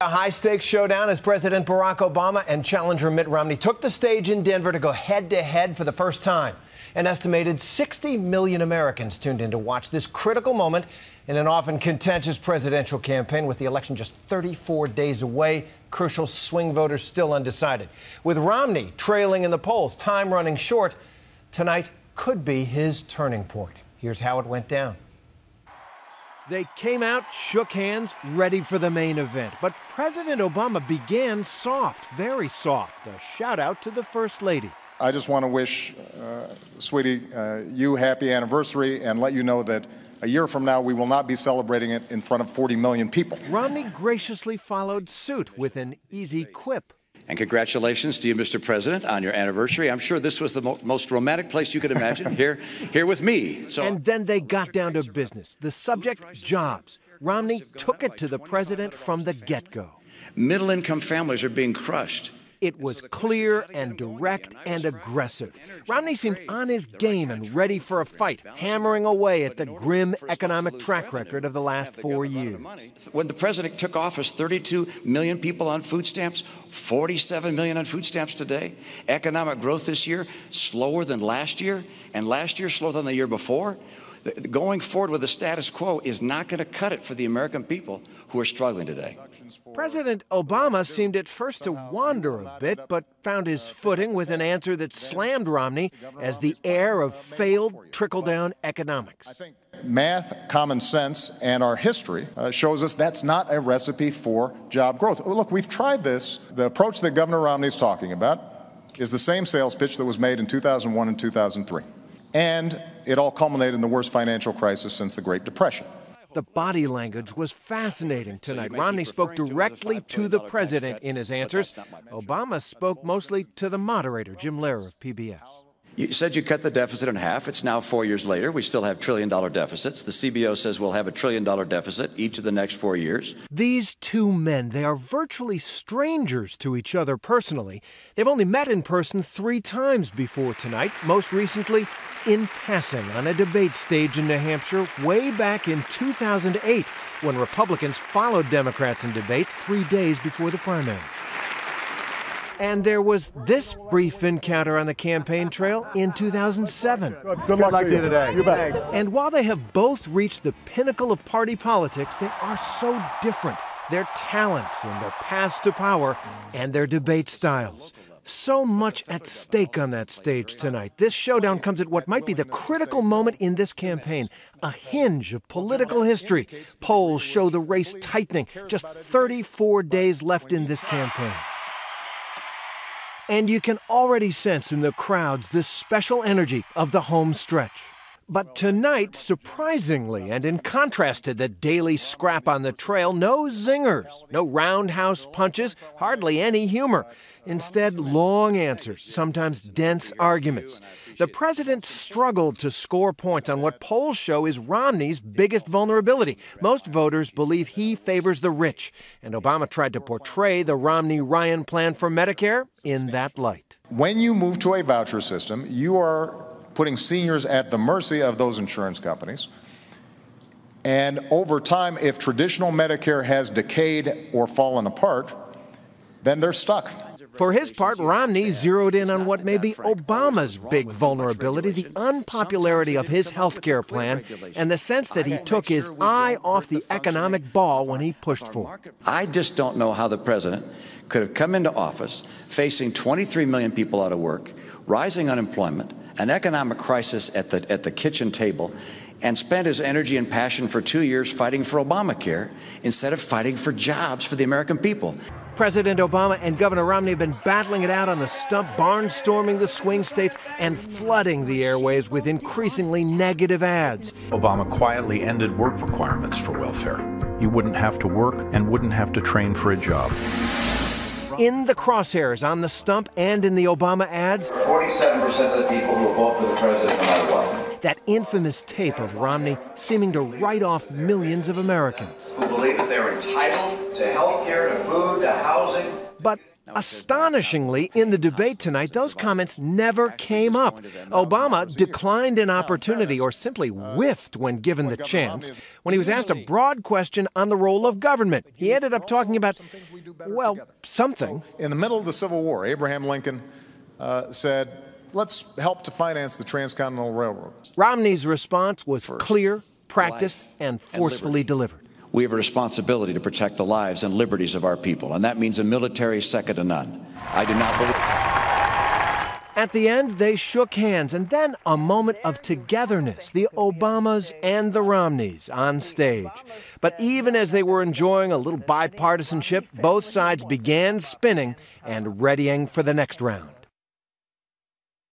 A high-stakes showdown as President Barack Obama and challenger Mitt Romney took the stage in Denver to go head-to-head for the first time. An estimated 60 million Americans tuned in to watch this critical moment in an often contentious presidential campaign. With the election just 34 days away, crucial swing voters still undecided. With Romney trailing in the polls, time running short, tonight could be his turning point. Here's how it went down. They came out, shook hands, ready for the main event. But President Obama began soft, very soft. A shout out to the First Lady. I just want to wish, sweetie, you happy anniversary and let you know that a year from now we will not be celebrating it in front of 40 million people. Romney graciously followed suit with an easy quip. And congratulations to you, Mr. President, on your anniversary. I'm sure this was the most romantic place you could imagine, here with me. And then they got down to business. The subject, jobs. Romney took it to the president from the get-go. Middle-income families are being crushed. It was clear and direct and aggressive. Romney seemed on his game and ready for a fight, hammering away at the grim economic track record of the last 4 years. When the president took office, 32 million people on food stamps, 47 million on food stamps today. Economic growth this year slower than last year, and last year slower than the year before. Going forward with the status quo is not going to cut it for the American people who are struggling today. President Obama seemed at first to wander a bit, but found his footing with an answer that slammed Romney as the heir of failed trickle-down economics. Math, common sense, and our history shows us that's not a recipe for job growth. Look, we've tried this. The approach that Governor Romney is talking about is the same sales pitch that was made in 2001 and 2003. And it all culminated in the worst financial crisis since the Great Depression. The body language was fascinating tonight. Romney spoke directly to the president in his answers. Obama spoke mostly to the moderator, Jim Lehrer of PBS. You said you cut the deficit in half. It's now 4 years later. We still have trillion-dollar deficits. The CBO says we'll have a trillion-dollar deficit each of the next 4 years. These two men, they are virtually strangers to each other personally. They've only met in person 3 times before tonight, most recently in passing on a debate stage in New Hampshire way back in 2008, when Republicans followed Democrats in debate 3 days before the primary. And there was this brief encounter on the campaign trail in 2007. Good luck to you today. You bet. And while they have both reached the pinnacle of party politics, they are so different. Their talents and their paths to power and their debate styles. So much at stake on that stage tonight. This showdown comes at what might be the critical moment in this campaign, a hinge of political history. Polls show the race tightening, just 34 days left in this campaign. And you can already sense in the crowds the special energy of the home stretch. But tonight, surprisingly, and in contrast to the daily scrap on the trail, no zingers, no roundhouse punches, hardly any humor. Instead, long answers, sometimes dense arguments. The president struggled to score points on what polls show is Romney's biggest vulnerability. Most voters believe he favors the rich, and Obama tried to portray the Romney-Ryan plan for Medicare in that light. When you move to a voucher system, you are putting seniors at the mercy of those insurance companies. And over time, if traditional Medicare has decayed or fallen apart, then they're stuck. For his part, Romney zeroed in on what may be Obama's big vulnerability, the unpopularity of his health care plan, and the sense that he took his eye off the economic ball when he pushed for it. I just don't know how the president could have come into office facing 23 million people out of work, rising unemployment, an economic crisis at the kitchen table, and spent his energy and passion for 2 years fighting for Obamacare instead of fighting for jobs for the American people. President Obama and Governor Romney have been battling it out on the stump, barnstorming the swing states and flooding the airwaves with increasingly negative ads. Obama quietly ended work requirements for welfare. You wouldn't have to work and wouldn't have to train for a job. In the crosshairs on the stump and in the Obama ads, 47% of the people who will vote for the president no matter what. That infamous tape of Romney seeming to write off millions of Americans. Who believe that they're entitled to health care, to food, to housing. But astonishingly, in the debate tonight, those comments never came up. Obama declined an opportunity or simply whiffed when given the chance. When he was asked a broad question on the role of government, he ended up talking about, well, something. In the middle of the Civil War, Abraham Lincoln said, let's help to finance the Transcontinental Railroad. Romney's response was clear, practiced, and forcefully delivered. We have a responsibility to protect the lives and liberties of our people, and that means a military second to none. I do not believe... At the end, they shook hands, and then a moment of togetherness, the Obamas and the Romneys on stage. But even as they were enjoying a little bipartisanship, both sides began spinning and readying for the next round.